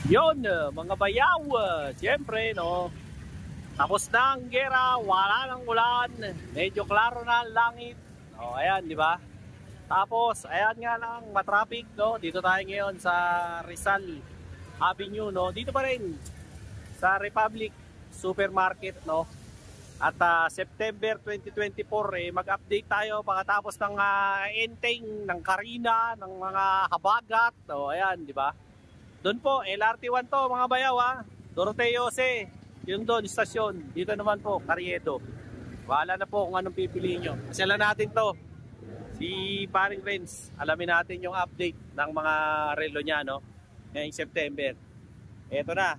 Yun, mga bayaw, siyempre, no, tapos na ang gera, wala nang ulan, medyo klaro na ang langit. O, ayan, di ba? Tapos, ayan nga lang, matraffic, no, dito tayo ngayon sa Rizal Avenue, no, dito pa rin, sa Republic Supermarket, no, at September 2024, mag-update tayo pagkatapos ng enteng, ng Karina, ng mga habagat, o, ayan, di ba? Doon po, LRT1 to mga bayaw Doroteo C. Yun doon, istasyon. Dito naman po, Carriedo. Wala na po kung anong pipiliin nyo. Kasala natin to. Si Paring Renz. Alamin natin yung update ng mga relo niya, no? Ngayong September. Eto na.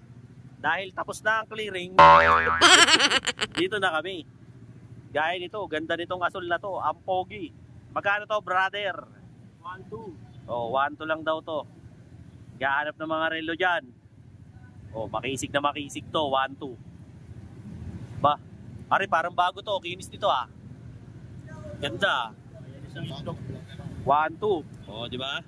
Dahil tapos na ang clearing, dito na kami. Gaya nito, ganda nitong asul na to. Ang pogi. Magkano to, brother? 1-2. Oh, 1-2 lang daw to. Gahanap ng mga relo dyan. O, makisig na makisig to. 1-2. Ba? Pare, parang bago to. Kinis dito Ganda. 1-2. O, di ba?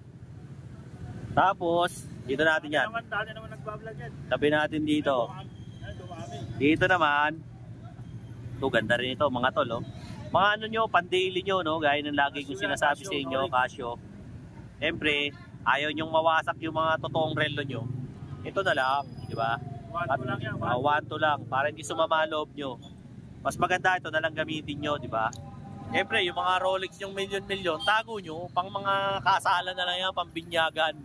Tapos, dito natin yan. Dati naman nagbablog yan. Tabi natin dito. Dito naman. Ito, ganda rin ito, mga tol. Mga ano nyo, pan-daily nyo, no? Gaya ng lagi kong sinasabi sa inyo, Casio. Siyempre, ayaw nyong mawasak yung mga totoong relo nyo. Ito na lang, di ba? 1-2 lang yan. 1-2 lang, para hindi sumama loob nyo. Mas maganda ito na lang gamitin nyo, di ba? Siyempre, yung mga Rolex yung milyon-milyon, tago nyo, pang mga kasalan na lang yan, pang binyagan.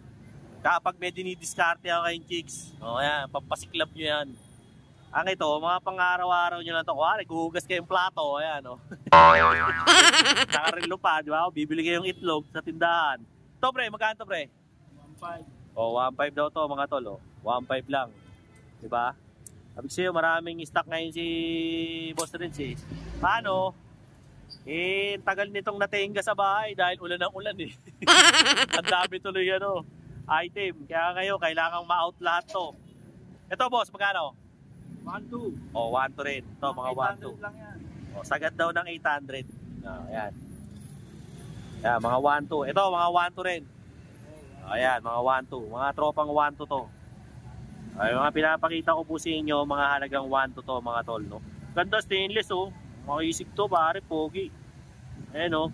Kapag may dinidiskarte ako kayong chicks, o yan, pampasiklab nyo yan. Ang ito, mga pang-araw-araw nyo lang ito, kuwari, guhugas kayong plato, ayan, o. Nakarilo pa, di ba? Bibili kayong itlog sa tindahan. Ito, pre, magkano to, pre? 1-5. O, 1.5 daw to mga tol. 1.5 lang. Diba? Sabi sa'yo, maraming stock ngayon si Boss Renz Paano? Tagal nitong natingga sa bahay dahil ulan ng ulan Ang dami tuloy item. Kaya kayo, kailangang ma-out lahat to. Ito boss, magkano? 1-2. O, 1 to rin. Ito, mga 1 to. lang yan. O, sagad daw ng 800. Ayan. Ayan, mga 1 to. Ito, mga 1 to rin. Ayan, mga 1-2. Mga tropang 1-2 to. Ay, mga pinapakita ko po sa inyo, mga halagang 1-2 to, mga tol, no? Ganda, stainless, Makisig to, pare, pogi. Ayan,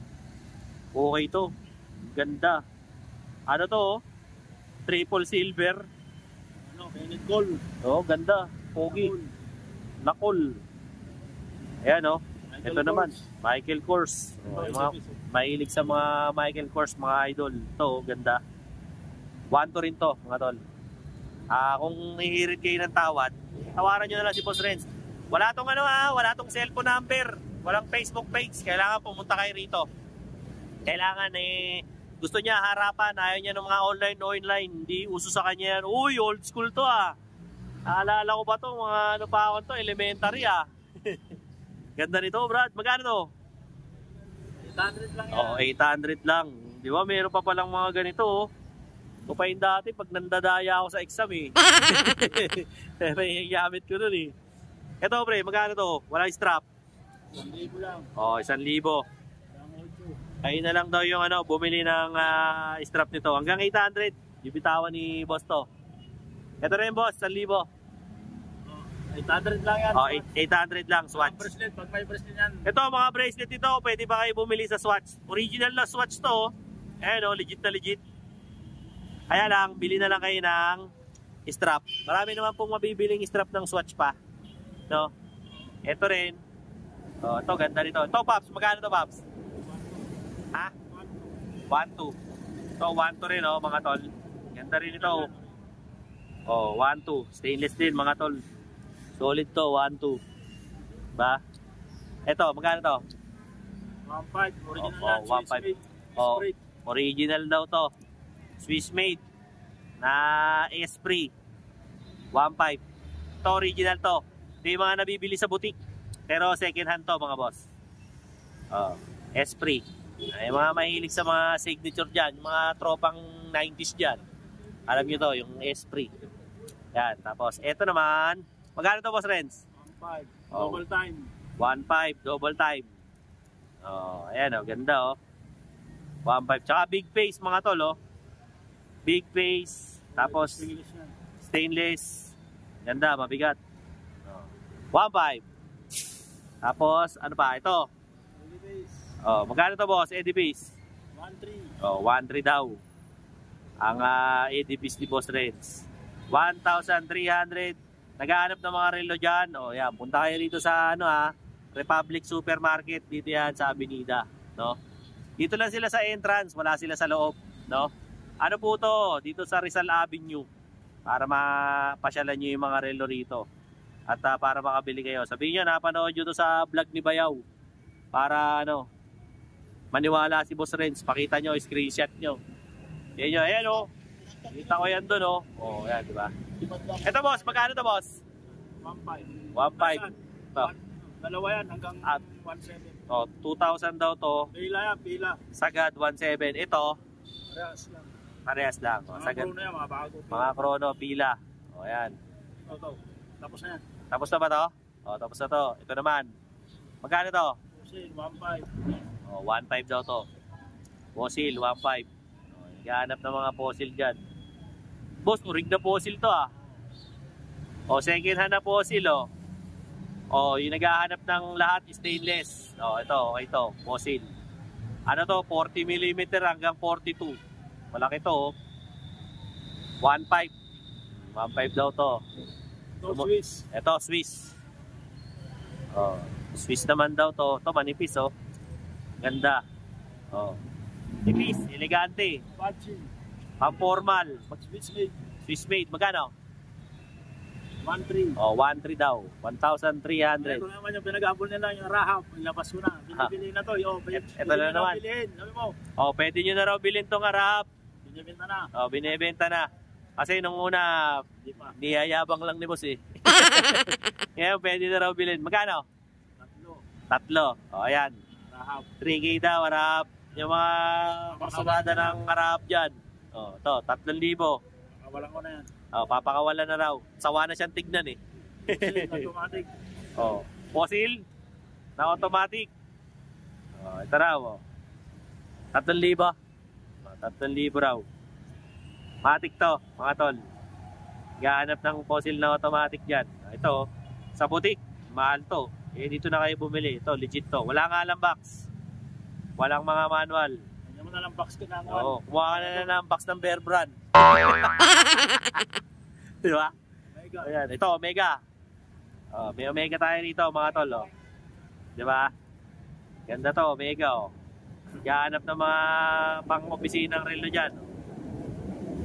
okay to. Ganda. Ano to, triple silver. Bennett Gold. Ganda, pogi. Nakol. Ayan, ito naman, Michael Kors. Mga mahilig sa mga Michael Kors, mga idol. Ito, ganda. 1-2 rin to, mga tol. Kung hihirit kayo ng tawad, tawaran nyo na lang si Boss Renz. Wala tong wala tong cellphone number, walang Facebook page. Kailangan pumunta kayo rito. Kailangan gusto niya harapan, ayaw niya ng mga online. Hindi uso sa kanya yan. Uy, old school to Naalala ko pa to, mga pa ako to, elementary Ganda nito, Brad. Magkano to? 800 lang yan. Oo, 800 lang. Di ba, meron pa palang mga ganito Ito pa yung dati pag nandadaya ako sa exam may gamit ko nun Ito pre, magkano to? Walang strap. 1,000 lang. Oh, 1,000. Ayun na lang daw yung bumili ng strap nito. Hanggang 800. Bibitawan ni boss to. Ito rin boss, 1,000. 800 lang yan. Oh, 800 lang, Swatch. Bracelet, pag may bracelet yan. Ito, mga bracelet nito, pwede ba kayo bumili sa Swatch? Original na Swatch to. Ayan legit na legit. Kaya lang, bili na lang kayo ng strap. Marami naman pong mabibiling strap ng Swatch pa. No? Ito rin. Ito, ganda nito. Ito, Pops. Magkano to, Pops? 1-2. Ito, 1-2 rin, mga tol. Ganda rin ito. 1-2. Stainless din, mga tol. Solid to, 1-2. Ba? Ito, magkano to? 1.5. Original na. 1.5. Original daw to. Swiss made na Esprit 1.5. Ito original to. Ito yung mga nabibili sa butik. Pero second hand to mga boss. Esprit. Ay mga mahilig sa mga signature dyan. Yung mga tropang 90s dyan. Alam nyo to, yung Esprit. Yan. Tapos ito naman. Magkano to boss Renz? 1.5. Double time. 1.5. Double time. Ayan ganda 1.5. Tsaka big face mga tol Big face. Tapos stainless. Ganda, mabigat. 1.5. Tapos, ano pa? Ito. Oh, magkano to boss? Eddie Base? 1.3. Oh, 1.3 daw. Ang Eddie Base ni Boss Renz. 1,300. Naghahanap ng mga relo dyan. Oh, yan. Punta kayo dito sa Republic Supermarket. Dito yan sa Avenida. No? Dito lang sila sa entrance. Wala sila sa loob. No? Ano po to? Dito sa Rizal Avenue. Para mapasyalan nyo yung mga relo rito. At para makabili kayo. Sabihin nyo, napanood nyo to sa vlog ni Bayaw. Para maniwala si Boss Renz. Pakita nyo, screenshot nyo. Yan nyo, ayan o. Kita ko yan dun o. O, yan, diba? Ito boss, magkano to boss? 1.5. 1.5. Ito. Dalawa yan hanggang 1.7. O, 2,000 daw to. Pila yan, pila. Sagad, 1.7. Ito, Parehas lang. parehas lang. O, Mga sagad. chrono yan, mga bago. Mga chrono, pila. O, yan. Ito. Tapos na yan. Tapos na ba to? O, tapos na to. Ito naman. Magkano to? Fossil, 1.5. O, 1.5 daw to. Fossil, 1.5. O, naghahanap ng mga fossil dyan. Boss, urig na fossil to ah. O, second hand na fossil o. O, yung naghahanap ng lahat stainless. O, ito, okay to, fossil. Ano to, 40mm hanggang 42. Malaki to oh. 1.5. 1.5 daw to. Ito, Swiss. Ito, Swiss. O, Swiss naman daw to. Ito, manipis oh. Ganda. O. Nipis, elegante. Pachi. Pang-formal. Swiss made. Swiss made, magkano? 1.3. Oh, 1.3 daw. 1,300. Ito naman yung pinag-abol nila, yung rahab. Ilabas ko na. Binibili na to. Ito na naman. Bilhin. Sabi mo. Oh, pwede nyo na raw bilhin tong harap. Binibenta na. Oh, binibenta na. Kasi nung una, Hindi pa. niyayabang lang ni boss eh. Ngayon, pwede na raw bilhin. Magkano? 3. 3. Oh, ayan. Rahab. 3K daw, harap. Yung mga pasumada ng harap dyan. Oh, ito, 3,000. Kawalan ko na yan. Oh, papakawalan na raw. Sawa na siyang tignan eh. Fossil, automatic. Oh, fossil na automatic. Oh, ito raw. Oh. 3,000. Oh, 3,000 raw. Matic to, mga tol. Gahanap ng fossil na automatic dyan. Ito, sa butik, mahal to. Eh, dito na kayo bumili. Ito, legit to. Wala nga lang box. Walang mga manual. Kanya mo na lang box ko na. Oo, kumuha ka na ng box ng Bear Brand. Di ba? Mega. Ayan, ito, Omega. Oh, may Omega tayo dito, mga tol. Oh. Di ba? Ganda to, Omega. Oh. Gahanap ng mga pang-opisina ng relo dyan.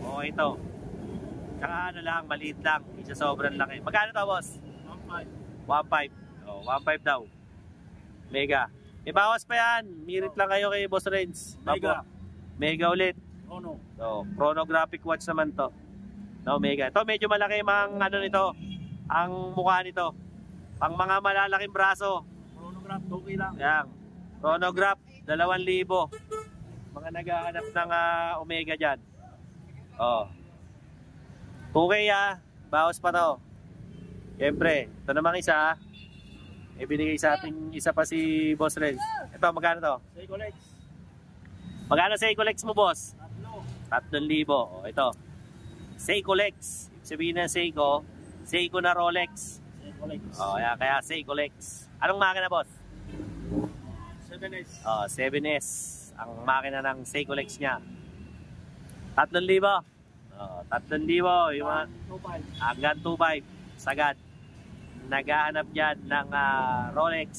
Oh, ito. Tsaka ano lang, maliit lang. Isa sobrang laki. Magkano to, boss? 1.5. 1.5. Oh, 1.5 daw. Mega. May bawas pa yan. Mirit lang kayo kay Boss Renz. Mega. Mega ulit. Oh no. So, chronographic watch naman to. No, Mega. Ito medyo malaki ang ano nito. Ang mukha nito. Pang mga malalaking braso. Chronograph, okay lang. Yan. Chronograph, 2,000. Mga naghahanap ng Omega dyan. Oh. Okay bawas pa to. Siyempre, ito namang isa. Ibinigay sa ating isa pa si Boss Renz. Ito, magkano to? Seiko Lex. Magkano Seiko Lex mo, boss? 3. 3,000. O, ito. Seiko Lex. Ibig sabihin ng Seiko, Seiko na Rolex. Seiko Lex. O, kaya Seiko Lex. Anong makina, boss? 7S. O, 7S. Ang makina ng Seiko Lex niya. 3,000. O, 3,000. Yung mga 2.5. hanggang 2.5. Sagad. Naghahanap dyan ng Rolex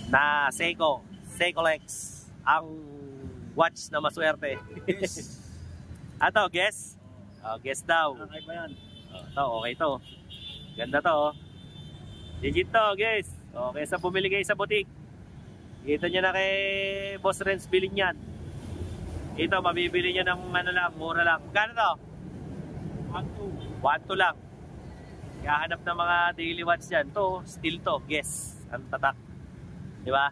na Seiko Lex, ang watch na maswerte. Yes. Ato, guess? Guess daw. Okay ba yan? Ito, okay to. Ganda to. Legit to, guys. Okay, sa bumili kayo sa butik. Kita nyo na kay Boss Renz bilhin yan. Ito, mabibili nyo ng ano lang, mura lang. Gano to? 1.2. 1.2 lang. Kahanap ng mga daily watch dyan. To, still to. Guess. Ang tatak. Diba?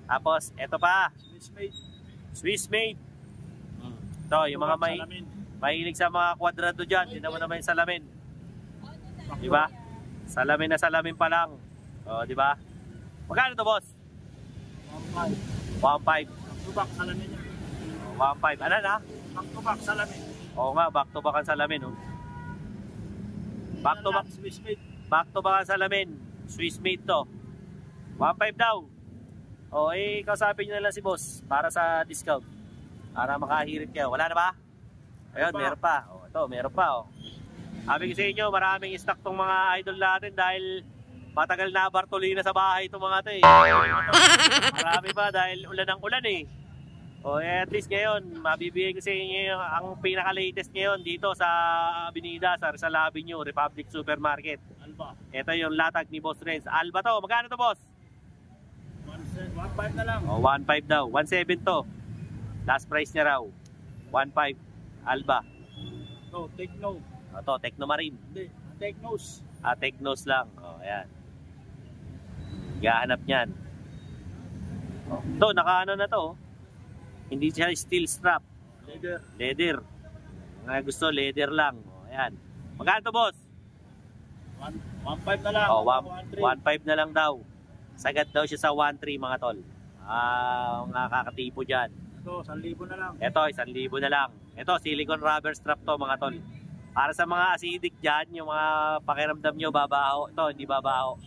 Tapos, eto pa. Swiss made. Swiss made. Ito, yung mga mahilig sa mga kwadrado dyan. Hindi naman naman yung salamin. Diba? Salamin na salamin pa lang. O, diba? Magkano to, boss? 1.5. 1.5. Tubak salamin niya. 1.5. Ano na? Tubak salamin. Oo nga, back to back ang salamin, oh. Back to back. Swiss made. Back to back ang salamin. Swiss made to. 1.5 daw. O, kausapin nyo na lang si boss para sa discount. Para makahirit kayo. Wala na ba? Ayun, meron pa. O, ito, meron pa, oh. Sabi ko sa inyo, maraming stock tong mga idol natin dahil matagal na Bartolina sa bahay itong mga ito, eh. Marami pa dahil ulan ng ulan, eh. O, at least ngayon, mabibigay ko sa inyo ang pinaka-latest ngayon dito sa Avenida, sa Rizal Avenue, Republic Supermarket. Alba. Ito yung latag ni Boss Renz. Alba to. Magkano to, boss? 1.5 na lang. O, 1.5 daw. 1.7 to. Last price niya raw. 1.5. Alba. No, Techno. Ito, Techno Marine. Hindi, Technos. Technos lang. O, ayan. Gahanap niyan. O, ito, naka-ano na to. Hindi siya steel strap. Leather. Leather. Mga gusto, leather lang. O, ayan. Magkano to, boss? 1.5 na lang. O, 1.3. 1.5 na lang daw. Sagad daw siya sa 1.3, mga tol. Mga kakatipo dyan. Ito, 1,000 na lang. Ito, 1,000 na lang. Ito, silicone rubber strap to, mga tol. Para sa mga acidic dyan, yung mga pakiramdam nyo babaho. Ito, hindi babaho.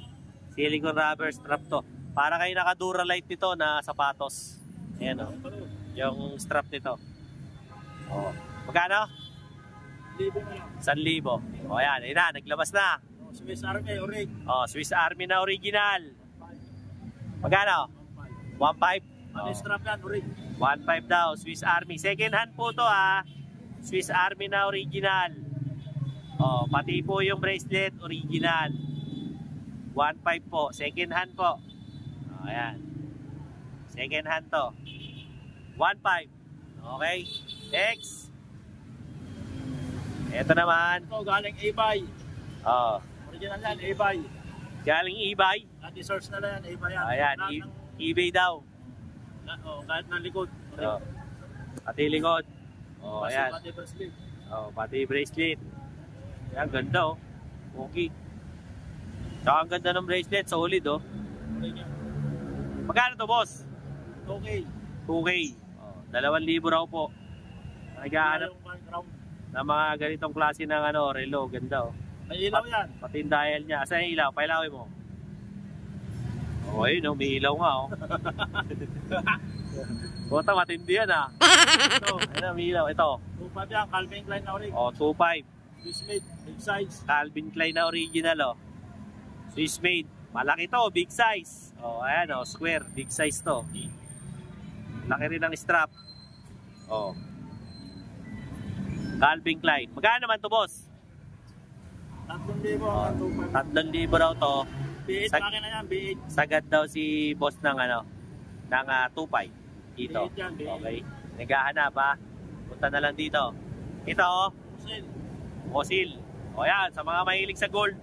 Silicone rubber strap to. Para kayo naka-Duralite nito na sapatos. Ayan, o. Yung strap nito. O. Magkano? 1,000 na lang. 1,000. O, ayan. Ayan na, naglabas na. Swiss Army, orig. O, Swiss Army na original. Magkano? 1.5. Ano strap yan, orig? 1.5 daw, Swiss Army. Second hand po to, ha. Swiss Army na original. Oh, pati po yung bracelet original. 1.5 po, second hand po. Oh, ayan. Second hand to. 1.5. Okay. Next. Ito naman. Ito, galing eBay. Oh, Original yan, eBay. galing eBay. Anti-source na lang yan, eBay yan. Ayan, eBay daw. Kahit na likod. Oh. Pati likod. Oh, ayan. Pati bracelet. Oh, pati bracelet. Ayan, ganda, oh. Okay. Tsaka ang ganda ng bracelet, solid, oh. Orig yan. Magkano to, boss? Okay. 2K. Oh, 2,000 raw po. Naghahanap Yung crown. ng mga ganitong klase ng ano, relo. Ganda, oh. May ilaw yan. Pati yung dial niya. Asa yung ilaw? Pailawin mo. Oh, ayun, oh. May ilaw nga, oh. Bota, matindi yan, ah. Ito, Ayun, may ilaw. Ito. 2.5 yan, Calvin Klein na orig. Oh, 2.5. Swiss made, big size. Calvin Klein na original, oh. Swiss made. Malaki to, big size. Oh, ayan, oh. Square, big size to. Laki rin ng strap. Oh. Calvin Klein. Magkano naman to, boss? 3,000 hanggang 2.5. 3,000 raw to. B8 makina yan, B8. Sagad daw si boss ng ano, ng 2.5 dito. B8 yan, B8. Okay. Naghahanap, ha. Punta na lang dito. Ito, oh. Fossil. Fossil. O yan, sa mga mahilig sa gold.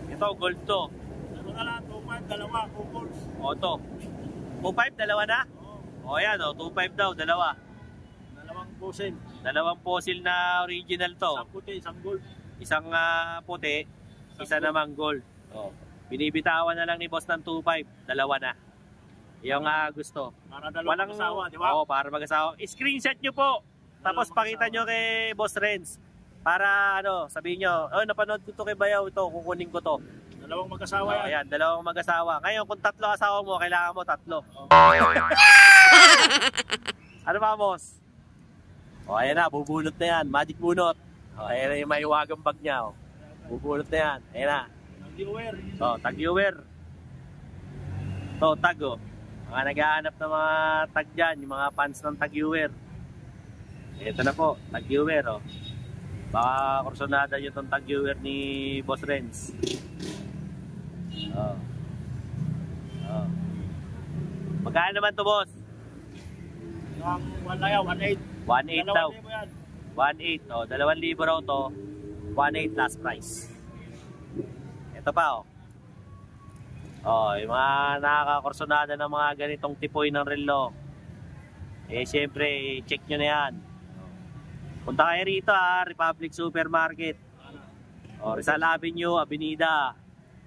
Ito, gold to. Ano na lang, 2.5, dalawa, 2 balls. O to. 2.5, dalawa na? Oo, O yan, o. 2.5 daw, dalawa. dalawang fossil. Dalawang fossil na original to. Isang puti, isang gold. Isang puti, isa gold. namang gold. O. Binibitawan na lang ni boss ng 2.5. Dalawa na. Yung gusto. Para dalawang mag-asawa, di ba? Oo, para mag-asawa. I-screenshot nyo po. Tapos pakita nyo kay Boss Renz. Para ano, sabihin nyo, oh, napanood ko to kay Bayaw ito, kukunin ko to. Dalawang mag-asawa yan. Ayan, dalawang mag-asawa. Ngayon, kung 3 asawa mo, kailangan mo 3. Ano ba, boss? O, ayan na, bubunot na yan. Magic bunot. O, ayan na yung maiwagang bag niya. O. Bubunot na yan. Ayan na. Viewer. O, tag-viewer. To, tag, o. Mga naghahanap ng mga tag dyan, yung mga fans ng tag-viewer. Ito na po, tag-viewer, o. Baka kursonada nyo itong tag-viewer ni Boss Renz. O. O. Magkano naman to, boss? Yung 1 na yan, 1.8. 1.8 daw. 2,000 yan. 1.8, oh, 2,000 raw to. 1.8 last price. Ito pa, oh. Oh, yung mga nakakakursonada ng mga ganitong tipoy ng relo. Eh, syempre, check nyo na yan. Punta kayo rito, ha, Republic Supermarket. Oh, Rizal Avenue, Avenida.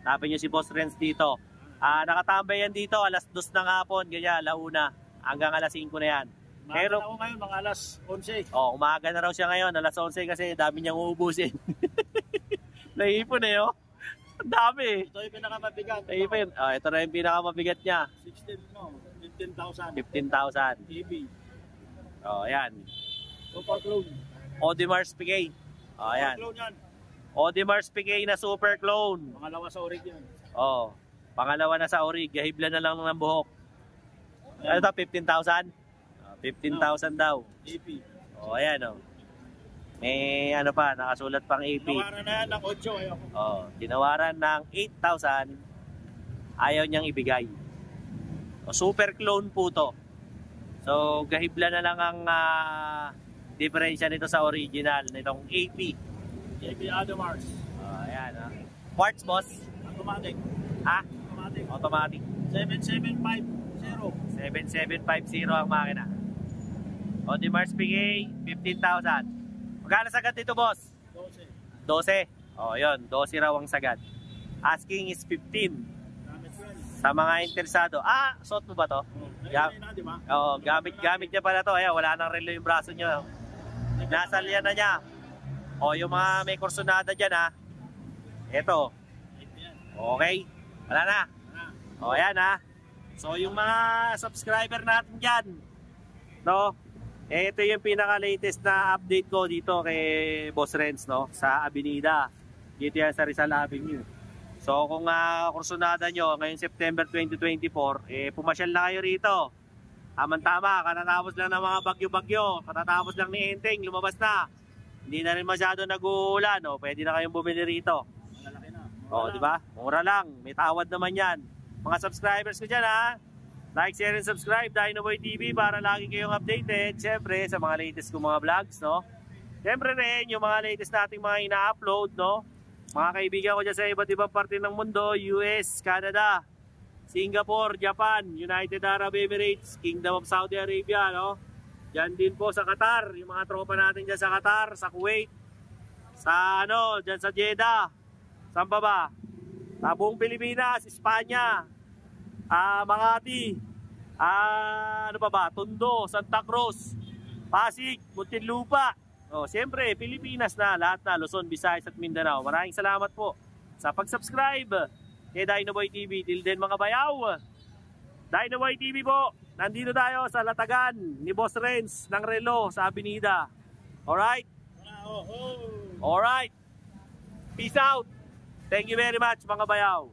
Hanapin nyo si Boss Renz dito. Nakatambay yan dito, alas 2 ng hapon, ganyan, 1:00. Hanggang alas 5 na yan. Pero, ako ngayon, mga alas 11. oh, umaga na raw siya ngayon, alas 11 kasi dami niyang uubusin. Naipon eh, oh. Ang dami. Ito yung pinakamabigat. Naipon. Oh, ito na yung pinakamabigat niya. 15,000. 15,000. EB. Oh, ayan. Super clone. Audemars Piguet. Oh, ayan. Super clone yan. Audemars Piguet na super clone. Pangalawa sa orig yan. Oh, pangalawa na sa orig. Gahibla na lang ng buhok. Ano ito, 15,000? 15,000 daw. EP. Oh, ayan oh. May ano pa, nakasulat pang AP. Tinawaran na yan ng 8. Ayoko. Oh, tinawaran ng 8,000. Ayaw niyang ibigay. Oh, super clone po to. So, gahibla na lang ang diferensya nito sa original, nitong AP. EP Audemars. Oh, ayan oh. Quartz boss. Automatic. Ha? Automatic. Automatic. 7750. 7750 ang makina. Audemars Piguet, 15,000. Magkano sagad dito, boss? 12. 12. Oh, yun. 12 raw ang sagad. Asking is 15. Gamit ko yan. Sa mga interesado. Ah, suot mo ba to? Na, di ba? Oo, gamit niya pala to. Ayan, wala nang relo yung braso niya. Nasa liyan na niya. O, yung mga may kursunada dyan, ha. Ito. Okay. Wala na. O, ayan, ha. So, yung mga subscriber natin dyan, no? Ito yung pinaka-latest na update ko dito kay Boss Renz, no? Sa Avenida. Dito yan sa Rizal Avenue. So kung kursunada nyo ngayong September 2024, pumasyal na kayo rito. Tama-tama, katatapos lang ng mga bagyo-bagyo. Katatapos lang ni Enteng, lumabas na. Hindi na rin masyado nag-uulan, no? Pwede na kayong bumili rito. Malaki na. O, di ba? Mura lang. May tawad naman yan. Mga subscribers ko dyan, ha? Like, share, and subscribe, Dinoboy TV para lagi kayong updated. Siyempre, sa mga latest kong mga vlogs, no? Siyempre rin, yung mga latest nating mga ina-upload, no? Mga kaibigan ko dyan sa iba't ibang parte ng mundo, US, Canada, Singapore, Japan, United Arab Emirates, Kingdom of Saudi Arabia, no? Dyan din po sa Qatar, yung mga tropa natin dyan sa Qatar, sa Kuwait, sa dyan sa Jeddah, saan pa ba? Sa buong Pilipinas, Espanya, Makati, ano pa ba? Tondo, Santa Cruz, Pasig, Muntinlupa. Oh, siyempre, Pilipinas na, lahat na, Luzon, Visayas at Mindanao. Maraming salamat po sa pag-subscribe kay Dinoboy TV. Till then mga bayaw, Dinoboy TV po. Nandito tayo sa latagan ni Boss Renz ng Relo sa Avenida. Alright? Alright. Peace out. Thank you very much mga bayaw.